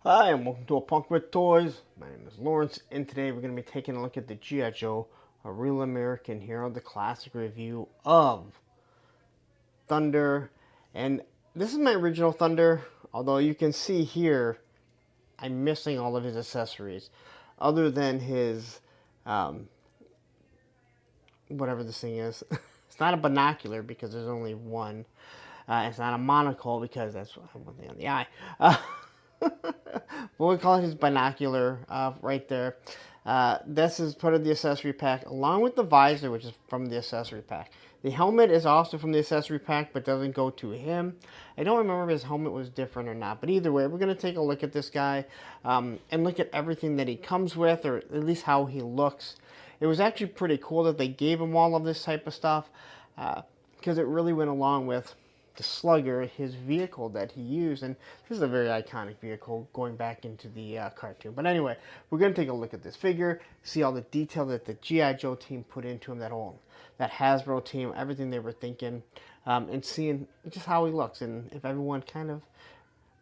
Hi, and welcome to A Punk with Toys. My name is Lawrence, and today we're going to be taking a look at the G.I. Joe, A Real American Hero, the classic review of Thunder. And this is my original Thunder, although you can see here I'm missing all of his accessories, other than his, um, whatever this thing is. It's not a binocular because there's only one. It's not a monocle because that's one thing on the eye. But we'll call it his binocular right there. This is part of the accessory pack, along with the visor, which is from the accessory pack. The helmet is also from the accessory pack, but doesn't go to him. I don't remember if his helmet was different or not, but either way, we're going to take a look at this guy and look at everything that he comes with, or at least how he looks. It was actually pretty cool that they gave him all of this type of stuff because it really went along with the Slugger, his vehicle that he used. And this is a very iconic vehicle going back into the cartoon. But anyway, we're going to take a look at this figure, see all the detail that the G.I. Joe team put into him, that Hasbro team, everything they were thinking, and seeing just how he looks and if everyone kind of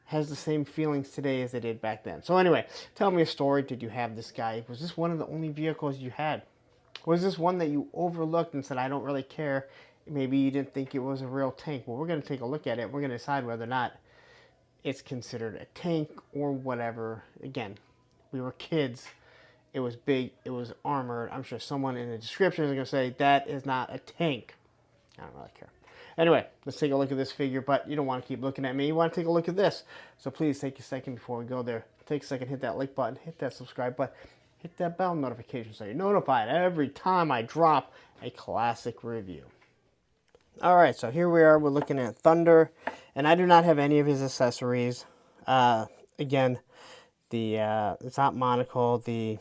has the same feelings today as they did back then. So anyway, tell me a story. Did you have this guy? Was this one of the only vehicles you had? Was this one that you overlooked and said, I don't really care? Maybe you didn't think it was a real tank. Well, we're going to take a look at it. We're going to decide whether or not it's considered a tank or whatever. Again, we were kids. It was big. It was armored. I'm sure someone in the description is going to say, that is not a tank. I don't really care. Anyway, let's take a look at this figure, but you don't want to keep looking at me. You want to take a look at this. So please take a second before we go there. Take a second, hit that like button, hit that subscribe button, hit that bell notification so you're notified every time I drop a classic review. Alright, so here we are. We're looking at Thunder, and I do not have any of his accessories. Again, it's not monocle. I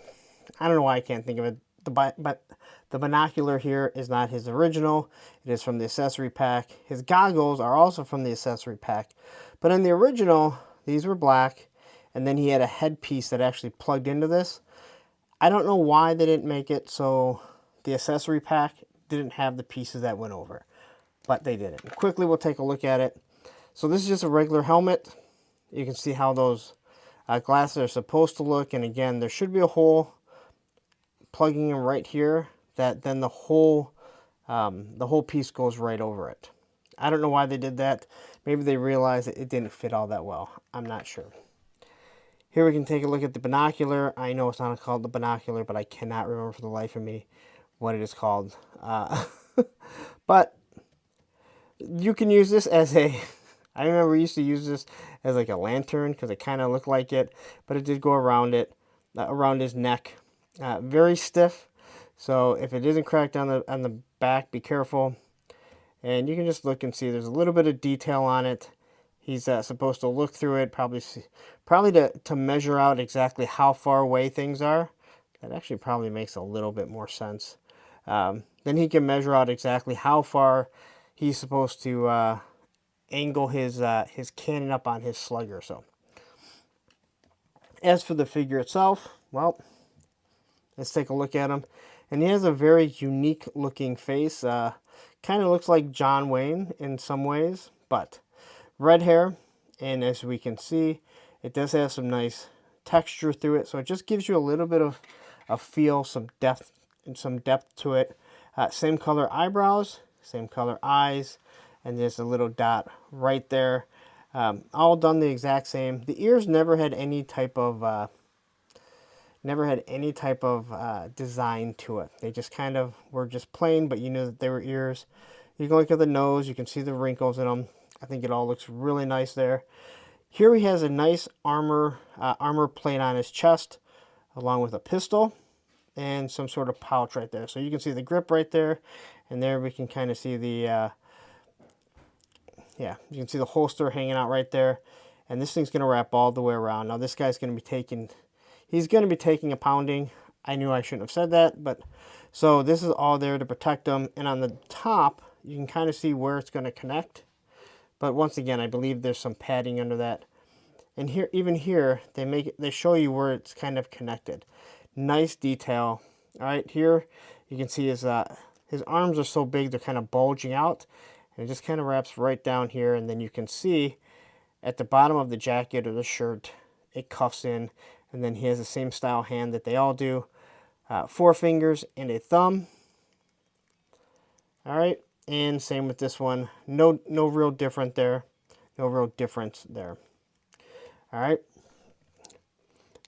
don't know why I can't think of it. But the binocular here is not his original. It is from the accessory pack. His goggles are also from the accessory pack. But in the original, these were black, and then he had a headpiece that actually plugged into this. I don't know why they didn't make it so the accessory pack didn't have the pieces that went over, but they didn't. Quickly, we'll take a look at it. So this is just a regular helmet. You can see how those glasses are supposed to look, and again, there should be a hole plugging in right here that then the whole piece goes right over it. I don't know why they did that. Maybe they realized that it didn't fit all that well. I'm not sure. Here we can take a look at the binocular. I know it's not called the binocular, but I cannot remember for the life of me what it is called. But you can use this as a... I remember we used to use this as like a lantern because it kind of looked like it, but it did go around it, around his neck. Very stiff, so if it isn't cracked on the back, be careful. And you can just look and see there's a little bit of detail on it. He's supposed to look through it, probably to measure out exactly how far away things are. That actually probably makes a little bit more sense. Then he can measure out exactly how far he's supposed to angle his cannon up on his slugger. So, as for the figure itself, well, let's take a look at him. And he has a very unique looking face. Kind of looks like John Wayne in some ways, but red hair. And as we can see, it does have some nice texture through it. So it just gives you a little bit of a feel, some depth to it. Same color eyebrows, same color eyes, and there's a little dot right there. All done the exact same. The ears never had any type of design to it. They just kind of were just plain, but you knew that they were ears. You can look at the nose. You can see the wrinkles in them. I think it all looks really nice there. Here he has a nice armor plate on his chest, along with a pistol and some sort of pouch right there. So you can see the grip right there, and there we can kind of see the you can see the holster hanging out right there. And this thing's going to wrap all the way around. Now this guy's going to be taking... He's going to be taking a pounding. I knew I shouldn't have said that, but so this is all there to protect him. And on the top, you can kind of see where it's going to connect. But once again, I believe there's some padding under that. And here, even here, they show you where it's kind of connected. Nice detail. All right, here you can see his arms are so big they're kind of bulging out, and it just kind of wraps right down here. And then you can see at the bottom of the jacket or the shirt, it cuffs in, and then he has the same style hand that they all do. 4 fingers and a thumb. All right, and same with this one. No real difference there. No real difference there. All right,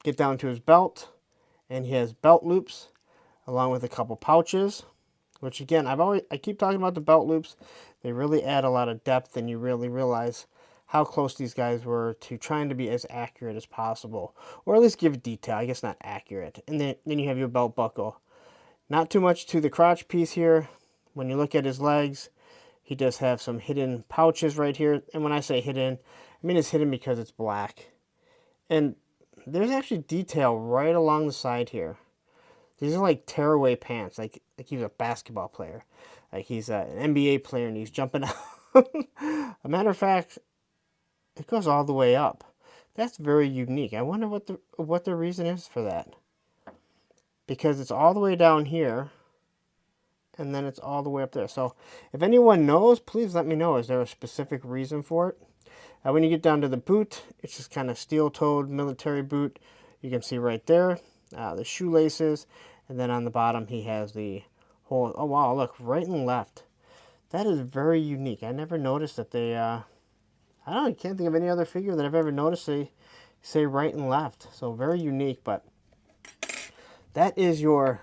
get down to his belt, and he has belt loops along with a couple pouches, which again, I keep talking about the belt loops. They really add a lot of depth, and you really realize how close these guys were to trying to be as accurate as possible, or at least give detail. I guess not accurate. And then you have your belt buckle. Not too much to the crotch piece here. When you look at his legs, he does have some hidden pouches right here. And when I say hidden, I mean it's hidden because it's black. And there's actually detail right along the side here. These are like tearaway pants, like he's a basketball player, like he's an NBA player and he's jumping out. A matter of fact, it goes all the way up. That's very unique. I wonder what the reason is for that. Because it's all the way down here, and then it's all the way up there. So if anyone knows, please let me know. Is there a specific reason for it? When you get down to the boot, it's just kind of steel-toed military boot. You can see right there the shoelaces, and then on the bottom he has the whole. Oh wow! Look, right and left. That is very unique. I never noticed that they. I can't think of any other figure that I've ever noticed they say right and left. So very unique, but that is your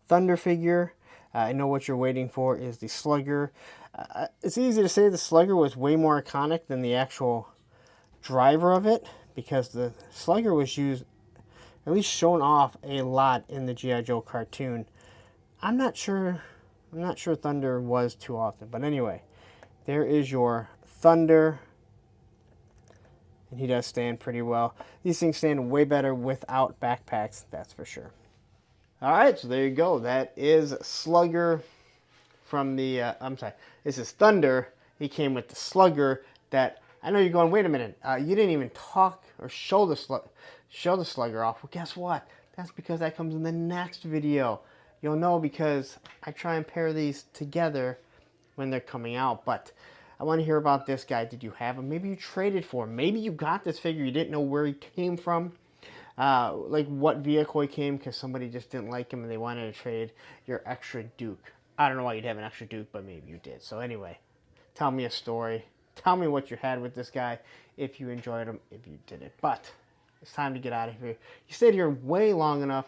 Thunder figure. I know what you're waiting for is the Slugger. It's easy to say the Slugger was way more iconic than the actual driver of it, because the Slugger was used, at least shown off a lot in the G.I. Joe cartoon. I'm not sure Thunder was too often, but anyway, there is your Thunder. And he does stand pretty well. These things stand way better without backpacks, that's for sure. All right, so there you go. That is Slugger from the, I'm sorry, this is Thunder. He came with the Slugger that, I know you're going, wait a minute, you didn't even talk or show the Slugger off. Well, guess what? That's because that comes in the next video. You'll know because I try and pair these together when they're coming out, but I want to hear about this guy. Did you have him? Maybe you traded for him. Maybe you got this figure. You didn't know where he came from. Like what vehicle he came, because somebody just didn't like him and they wanted to trade your extra Duke. I don't know why you'd have an extra Duke, but maybe you did. So anyway, tell me a story. Tell me what you had with this guy, if you enjoyed him, if you didn't. But it's time to get out of here. You stayed here way long enough.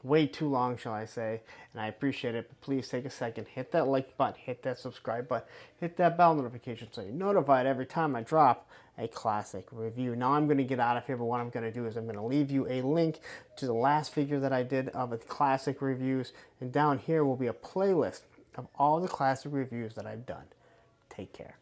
Way too long, shall I say, and I appreciate it, but please take a second, hit that like button, hit that subscribe button, hit that bell notification so you're notified every time I drop a classic review. Now I'm going to get out of here, but what I'm going to do is I'm going to leave you a link to the last figure that I did of the classic reviews, and down here will be a playlist of all the classic reviews that I've done. Take care.